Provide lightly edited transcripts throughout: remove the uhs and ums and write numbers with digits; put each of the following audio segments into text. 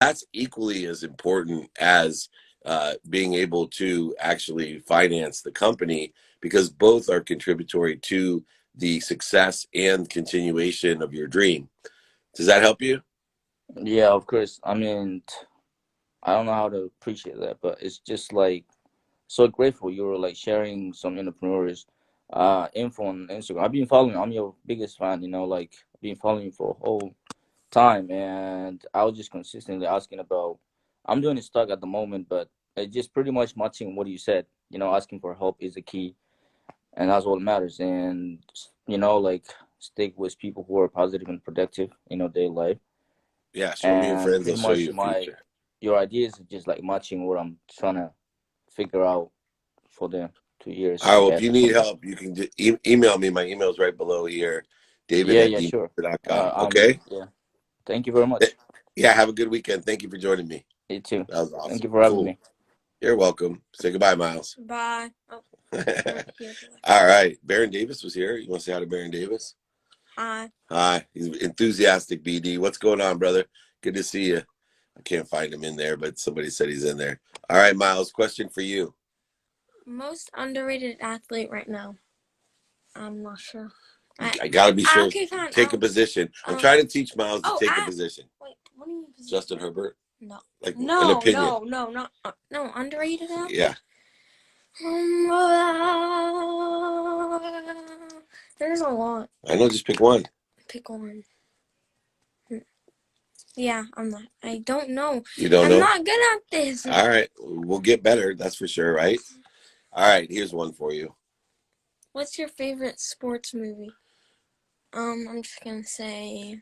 that's equally as important as being able to actually finance the company, because both are contributory to the success and continuation of your dream. Does that help you? Yeah, of course. I mean, I don't know how to appreciate that, but it's just like so grateful you were like sharing some entrepreneurs info on Instagram. I've been following. I'm your biggest fan. Like I've been following you for a whole time, and I was just consistently asking about. I'm doing stock at the moment, but it's just pretty much matching what you said. Asking for help is the key, and that's what matters. And like stick with people who are positive and productive in your daily life. Yeah, show me your And friends, they'll pretty show you much your future. your ideas are just like matching what I'm trying to figure out for the 2 years All right, well, if ahead you or need something. help, you can email me. My email's right below here, david Yeah, at yeah, sure. d.com. Okay? Yeah. Thank you very much. Yeah, have a good weekend. Thank you for joining me. You too. That was Thank you awesome. for having Cool. me. You're welcome. Say goodbye, Miles. Bye. Oh, All right. Baron Davis was here. You want to say hi to Baron Davis? hi. Hi. He's enthusiastic, BD. What's going on, brother? Good to see you. I can't find him in there, but somebody said he's in there. All right, Miles, question for you. Most underrated athlete right now. I'm not sure. I got to be sure. Okay, fine. Take a position. I'm trying to teach Miles to take a position. Wait, what do you mean position? Justin Herbert? No. Like an No, opinion. no, underrated athlete? Yeah. There's a lot. I know, just pick one. Pick one. Yeah, I don't know. You don't know? I'm not good at this. All right. We'll get better. That's for sure, right? All right. Here's one for you. What's your favorite sports movie? I'm just gonna say,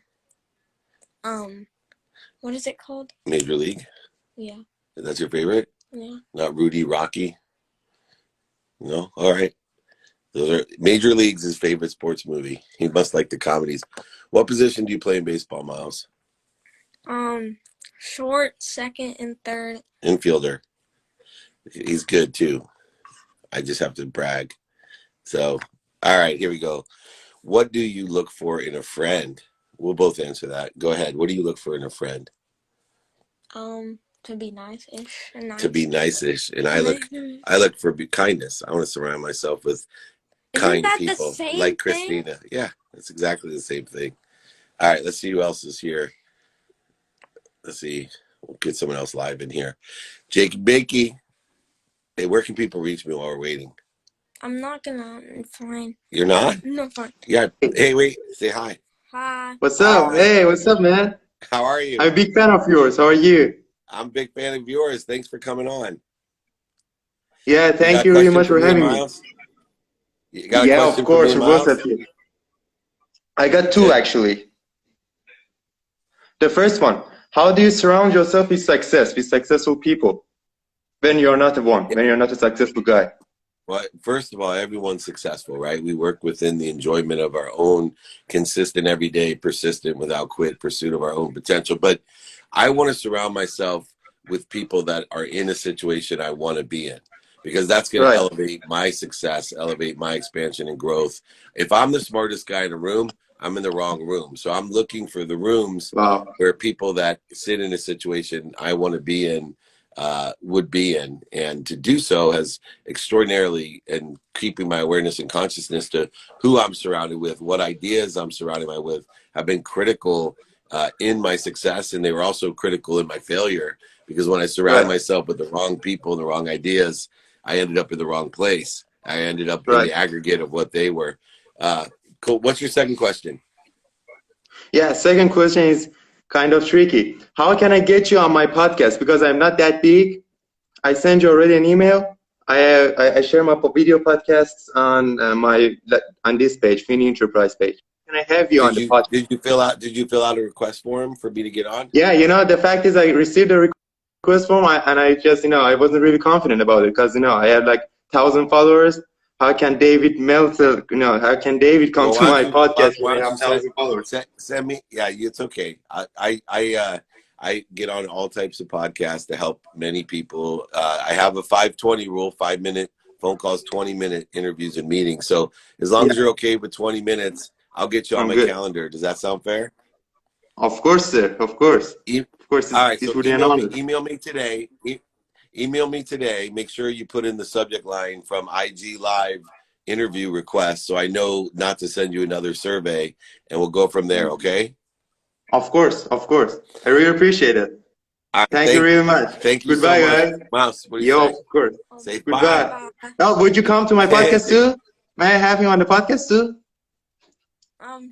what is it called? Major League? Yeah. That's your favorite? Yeah. Not Rudy, Rocky? No? All right. Those are Major League's his favorite sports movie. He must like the comedies. What position do you play in baseball, Miles? Short, second, and third. Infielder. He's good too. I just have to brag. So, all right, here we go. What do you look for in a friend? We'll both answer that. Go ahead. What do you look for in a friend? To be nice-ish. To be nice-ish. And I look for kindness. I want to surround myself with kind people like Christina. Yeah, that's exactly the same thing. All right, let's see who else is here. Let's see. We'll get someone else live in here. Jake Bakey. Hey, where can people reach me while we're waiting? I'm not gonna. Fine. You're not? No, fine. Yeah. Hey, wait. Say hi. Hi. What's up? Hey, what's up, man? How are you? I'm a big fan of yours. How are you? I'm a big fan of yours. Thanks for coming on. Yeah, thank you very much for having me. You got a Yeah, question of course, for for me, both Miles? of you. I got two, actually. The first one, how do you surround yourself with successful people, when you're not when you're not a successful guy? Well, first of all, everyone's successful, right? We work within the enjoyment of our own consistent, everyday, persistent, without quit pursuit of our own potential. But I want to surround myself with people that are in a situation I want to be in, because that's going to elevate my success, elevate my expansion and growth. If I'm the smartest guy in a room, I'm in the wrong room. So I'm looking for the rooms where people that sit in a situation I want to be in would be in. And to do so has extraordinarily, and keeping my awareness and consciousness to who I'm surrounded with, what ideas I'm surrounding myself with, have been critical in my success. And they were also critical in my failure, because when I surrounded myself with the wrong people and the wrong ideas, I ended up in the wrong place. I ended up in the aggregate of what they were. Cool. What's your second question? Yeah, second question is kind of tricky. How can I get you on my podcast? Because I'm not that big. I sent you already an email. I share my video podcasts on on this page, Fini Enterprise page. Can I have you on the podcast? Did you fill out a request form for me to get on? Yeah, the fact is I received a request form and I just, I wasn't really confident about it, because, I had like 1,000 followers. How can David Meltzer, how can David come to my podcast when I have 1,000 followers? Send me. Yeah, it's okay. I get on all types of podcasts to help many people. I have a 5:20 rule, 5-minute phone calls, 20-minute interviews and meetings. So as long as you're okay with 20 minutes, I'll get you on my calendar. Does that sound fair? Of course, sir. Of course. Of course, All right, it so would be an honor. email me today. Email me today. Make sure you put in the subject line from IG Live interview request, so I know not to send you another survey, and we'll go from there. Okay. Of course, of course. I really appreciate it. All right. Thank you very much. Thank you so Goodbye, much, guys. Mouse. What do you Yo, say? of course. Say bye. Goodbye. Oh, would you come to my podcast too? May I have you on the podcast too?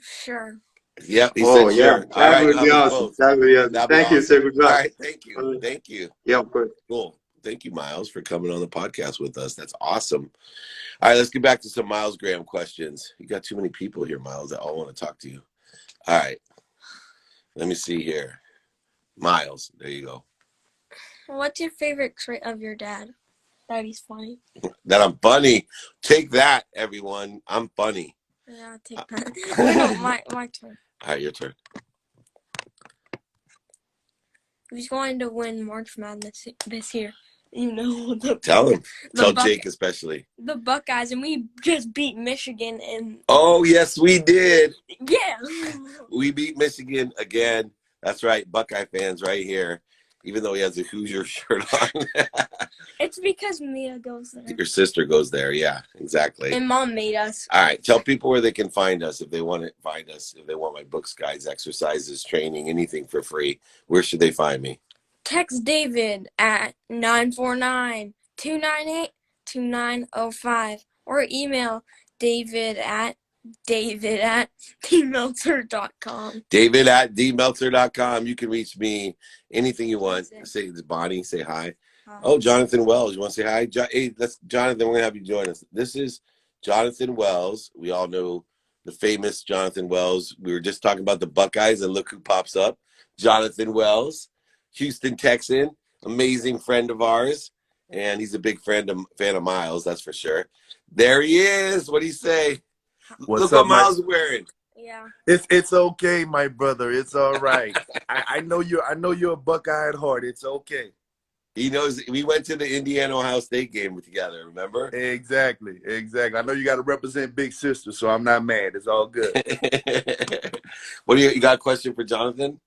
Sure. Yep, he Oh, said yeah. sure. All That right, would you'll be have us awesome. both. That would be awesome. That'd be Thank you, awesome. sir. Goodbye. All right, thank you. Thank you. Yeah, of course. Cool. Thank you, Miles, for coming on the podcast with us. That's awesome. All right, let's get back to some Miles Graham questions. You got too many people here, Miles, that all want to talk to you. All right. Let me see here. Miles, there you go. What's your favorite trait of your dad? That he's funny. That I'm funny. Take that, everyone. I'm funny. Yeah, I'll take that. Wait, no, my turn. All right, your turn. Who's going to win March Madness this year? You know Tell him. Tell Buck- Jake especially. the Buckeyes, and we just beat Michigan. And Oh, yes, we did. yeah, We beat Michigan again. That's right, Buckeye fans right here. Even though he has a Hoosier shirt on. it's because Mia goes there, Your sister goes there. Yeah, exactly. and Mom made us. All right, tell people where they can find us if they want to find us, if they want my books, guides, exercises, training, anything for free. Where should they find me? Text David at 949-298-2905 or email David at dmeltzer.com. David at dmeltzer.com. You can reach me anything you want. That's it. Say it's Bonnie. Say hi. Oh, Jonathan Wells. You want to say hi? Hey, that's Jonathan. We're going to have you join us. This is Jonathan Wells. We all know the famous Jonathan Wells. We were just talking about the Buckeyes, and look who pops up. Jonathan Wells, Houston Texan, amazing friend of ours. And he's a big fan of Miles, that's for sure. There he is. What do you say? What's Look up, what Miles is wearing. Yeah. It's okay, my brother. It's all right. I know you're a Buckeye at heart. It's okay. He knows we went to the Indiana-Ohio State game together, remember? Exactly. I know you got to represent big sister, so I'm not mad. It's all good. What do you got a question for Jonathan?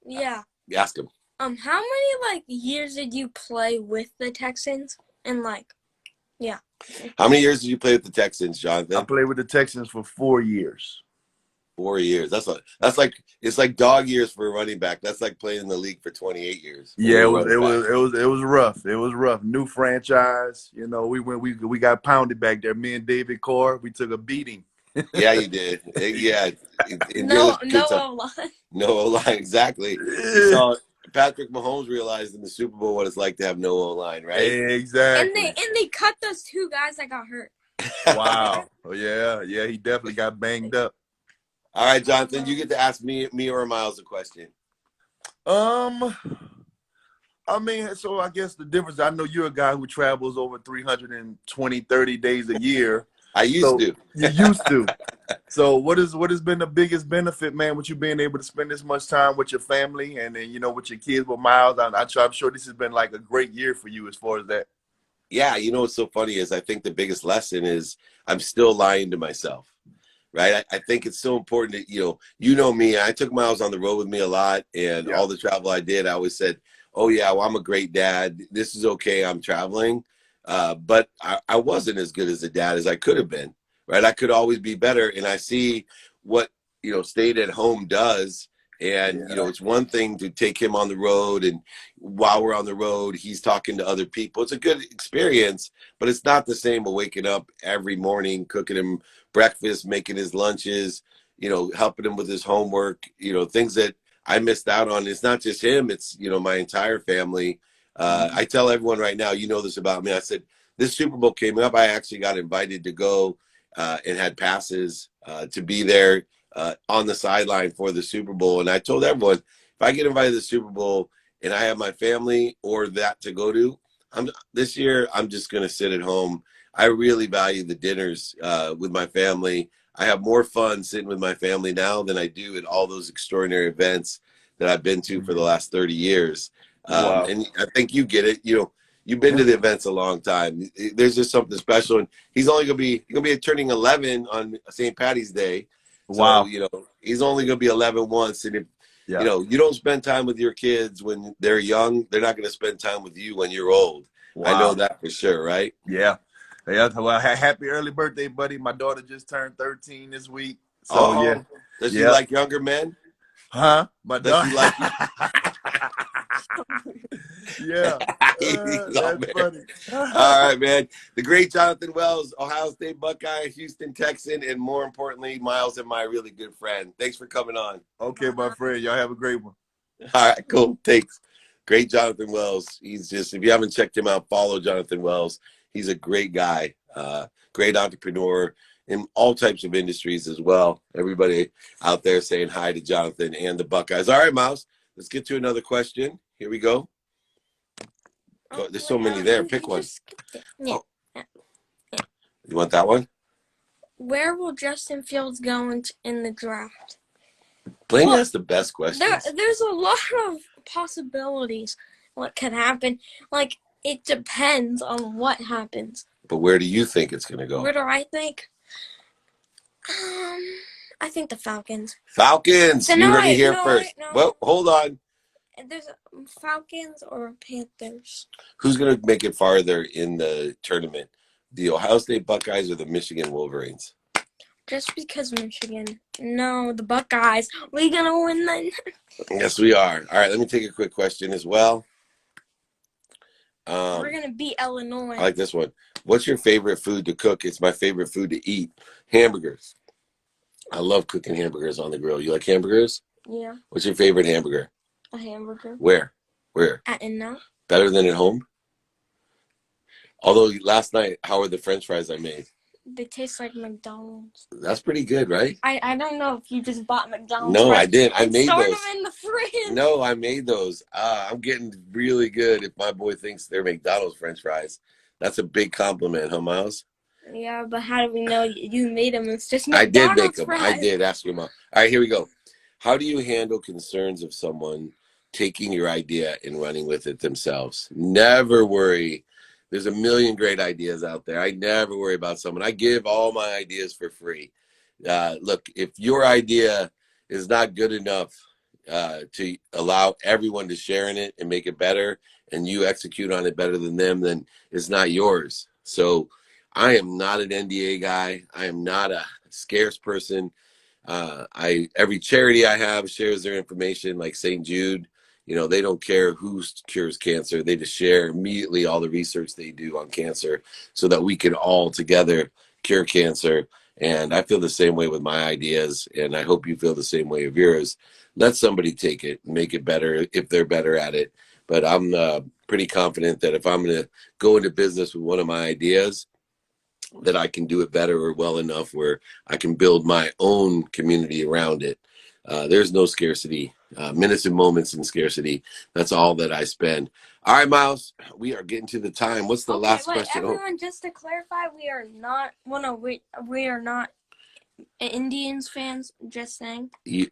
Yeah. Ask him. How many years did you play with the Texans? And yeah. How many years did you play with the Texans, I Jonathan? played with the Texans for 4 years. 4 years. It's like dog years for a running back. That's like playing in the league for 28 years. Yeah, it was rough. It was rough. New franchise. You know, we got pounded back there. Me and David Carr, we took a beating. Yeah, you did. Yeah. No O-line. No O-line, exactly. You saw Patrick Mahomes realized in the Super Bowl what it's like to have no O-line, right? Exactly. And they cut those 2 guys that got hurt. Wow. Oh, yeah, he definitely got banged up. All right, Jonathan, you get to ask me or Miles a question. I mean, so I guess the difference, I know you're a guy who travels over 320, 30 days a year. I used to. You used to. So what has been the biggest benefit, man, with you being able to spend this much time with your family and then, with your kids, with Miles? I'm sure this has been like a great year for you as far as that. Yeah, what's so funny is I think the biggest lesson is I'm still lying to myself. Right. I think it's so important that, you know me, I took Miles on the road with me a lot, and all the travel I did, I always said, oh yeah, well, I'm a great dad. This is okay. I'm traveling. But I wasn't as good as a dad as I could have been. Right. I could always be better. And I see what, staying at home does. And, it's one thing to take him on the road, and while we're on the road, he's talking to other people. It's a good experience, but it's not the same as waking up every morning, cooking him breakfast, making his lunches, helping him with his homework, things that I missed out on. It's not just him, it's, my entire family. I tell everyone right now, this about me. I said, this Super Bowl came up. I actually got invited to go and had passes to be there on the sideline for the Super Bowl. And I told everyone, if I get invited to the Super Bowl and I have my family or that to go to, this year, I'm just going to sit at home. I really value the dinners with my family. I have more fun sitting with my family now than I do at all those extraordinary events that I've been to for the last 30 years. Wow. And I think you get it. You've been to the events a long time. There's just something special. And he's only going to be turning 11 on St. Patty's Day. Wow. So, he's only going to be 11 once. And Yeah. You know, you don't spend time with your kids when they're young. They're not going to spend time with you when you're old. Wow. I know that for sure, right? Yeah. Yeah. Well, happy early birthday, buddy. My daughter just turned 13 this week. So, Oh, yeah. does she Yeah. like younger men? Huh? My Does she like Yeah. That's funny. All right, man. The great Jonathan Wells, Ohio State Buckeye, Houston Texan, and more importantly, Miles and my really good friend. Thanks for coming on. Okay, my friend. Y'all have a great one. All right, cool. Thanks. Great Jonathan Wells. He's just, if you haven't checked him out, follow Jonathan Wells. He's a great guy, great entrepreneur in all types of industries as well. Everybody out there saying hi to Jonathan and the Buckeyes. All right, Miles, let's get to another question. Here we go. Oh, there's so many there. Pick one. Yeah. Oh. You want that one? Where will Justin Fields go in the draft? Blaine has the best questions. There's a lot of possibilities what could happen. Like, it depends on what happens. But where do you think it's going to go? Where do I think? I think the Falcons. Falcons. You heard it here first. Well, hold on. There's Falcons or Panthers. Who's going to make it farther in the tournament? The Ohio State Buckeyes or the Michigan Wolverines? Just because Michigan. No, the Buckeyes. We gonna win then? Yes, we are. All right, let me take a quick question as well. We're gonna beat Illinois. I like this one. What's your favorite food to cook? It's my favorite food to eat. Hamburgers. I love cooking hamburgers on the grill. You like hamburgers? Yeah. What's your favorite hamburger? A hamburger. Where? At In-N-Out. Better than at home? Although last night, how were the French fries I made? They taste like McDonald's. That's pretty good, right? I don't know if you just bought McDonald's. No, fries I didn't. I made stored those. them in the fridge. No, I made those. I'm getting really good if my boy thinks they're McDonald's French fries. That's a big compliment, huh, Miles? Yeah, but how do we know you made them? It's just I McDonald's did make them. fries. I did. Ask your mom. All right, here we go. How do you handle concerns of someone taking your idea and running with it themselves? Never worry. There's a million great ideas out there. I never worry about someone. I give all my ideas for free. Look, if your idea is not good enough to allow everyone to share in it and make it better, and you execute on it better than them, then it's not yours. So I am not an NDA guy. I am not a scarce person. Every charity I have shares their information, like St. Jude. You know, they don't care who cures cancer. They just share immediately all the research they do on cancer so that we can all together cure cancer. And I feel the same way with my ideas, and I hope you feel the same way of yours. Let somebody take it and make it better if they're better at it. But I'm pretty confident that if I'm going to go into business with one of my ideas, that I can do it better or well enough where I can build my own community around it. There's no scarcity, minutes and moments in scarcity. That's all that I spend. All right, Miles, we are getting to the time. What's the last question? Everyone, just to clarify, we are not we are not Indians fans. Just saying.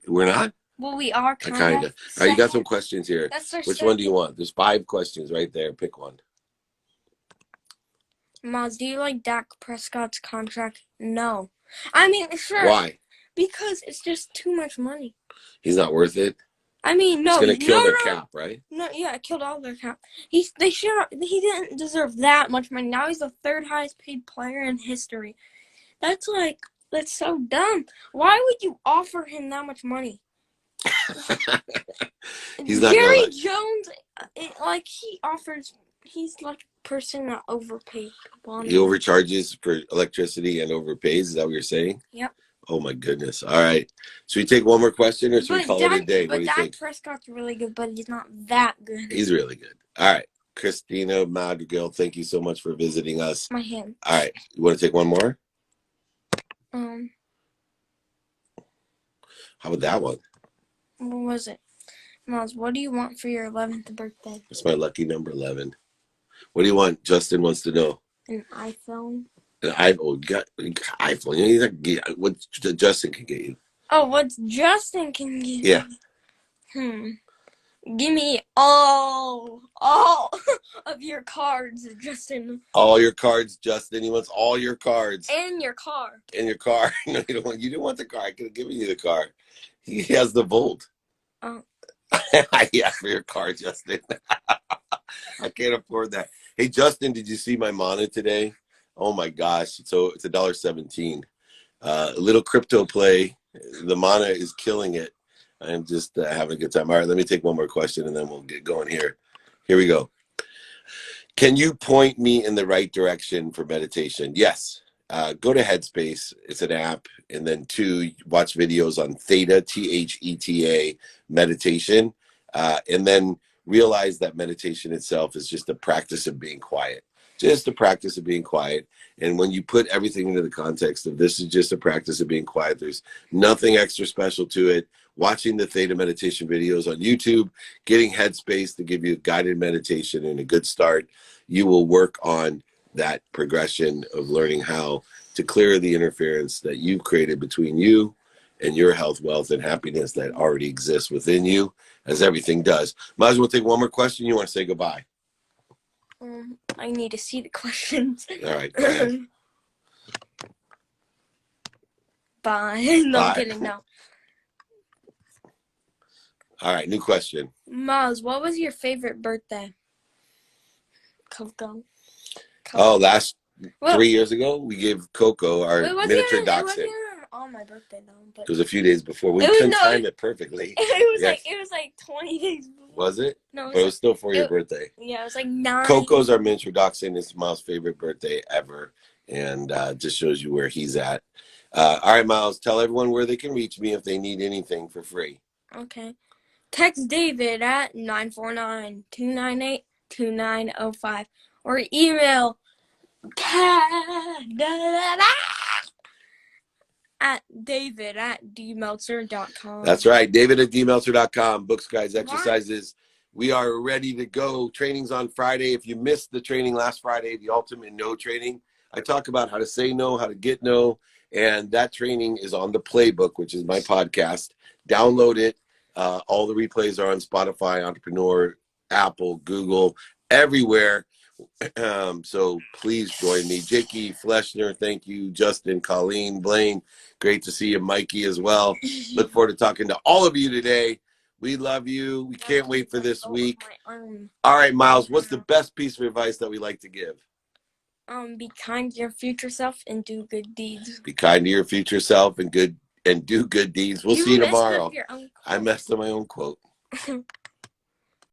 We're not? Well, we are kind of. All right, you got some questions here. Which one do you want? There's 5 questions right there. Pick one. Miles, do you like Dak Prescott's contract? No. I mean, sure. Why? Because it's just too much money. He's not worth it? I mean, no. It's going to kill their cap, right? No, yeah, it killed all their cap. He didn't deserve that much money. Now he's the 3rd highest paid player in history. That's so dumb. Why would you offer him that much money? He's not Jerry Jones, he's like a person that overpaid people. He overcharges for electricity and overpays. Is that what you're saying? Yep. Oh my goodness. All right. Should we take one more question or should we call it a day? What do you think? Dak Prescott's really good, but he's not that good. He's really good. All right. Christina Madrigal, thank you so much for visiting us. My hand. All right. You want to take one more? How about that one? What was it? Miles, what do you want for your 11th birthday? That's my lucky number 11. What do you want? Justin wants to know. An iPhone. An iPhone. You got iPhone. You know, what Justin can get you. Oh, what Justin can give Yeah. you? Give me all of your cards, Justin. All your cards, Justin. He wants all your cards. And your car. And your car. No, you didn't want the car. I could have given you the car. He has the Volt. Oh. Yeah, for your car, Justin. I can't afford that. Hey, Justin, did you see my mana today? Oh my gosh! So it's $1.17. A little crypto play. The mana is killing it. I'm just having a good time. All right, let me take one more question and then we'll get going here. Here we go. Can you point me in the right direction for meditation? Yes. Go to Headspace. It's an app. And then 2, watch videos on Theta, Theta meditation. And then realize that meditation itself is just a practice of being quiet. Just a practice of being quiet. And when you put everything into the context of this is just a practice of being quiet, there's nothing extra special to it. Watching the Theta meditation videos on YouTube, getting Headspace to give you a guided meditation and a good start, you will work on that progression of learning how to clear the interference that you've created between you and your health, wealth, and happiness that already exists within you, as everything does. Might as well take one more question. You want to say goodbye? I need to see the questions. All right, go ahead. Bye. No, Bye. I'm kidding. No. All right, new question. Miles, what was your favorite birthday? Coco. Oh, last 3 years ago, we gave Coco our miniature dachshund. It wasn't on my birthday though, but it was a few days before. We couldn't time it perfectly. It was like 20 days before. Was it? No, but it was still for your birthday. Yeah, it was like 9. Coco's our miniature dachshund. It's Miles' favorite birthday ever, and just shows you where he's at. All right, Miles, tell everyone where they can reach me if they need anything for free. Okay. Text David at 949-298-2905 or email at david@dmeltzer.com. That's right, david@dmeltzer.com. Books, guides, exercises. We are ready to go. Training's on Friday. If you missed the training last Friday, the Ultimate No training, I talk about how to say no, how to get no, and that training is on the Playbook, which is my podcast. Download it. All the replays are on Spotify, Entrepreneur, Apple, Google, everywhere. So please join me. Jakey, Fleshner, thank you. Justin, Colleen, Blaine, great to see you. Mikey as well. Look forward to talking to all of you today. We love you. We can't wait for this week. All right, Miles, what's the best piece of advice that we like to give? Be kind to your future self and do good deeds. Be kind to your future self and do good deeds. We'll see you tomorrow. Your own I messed up my own quote.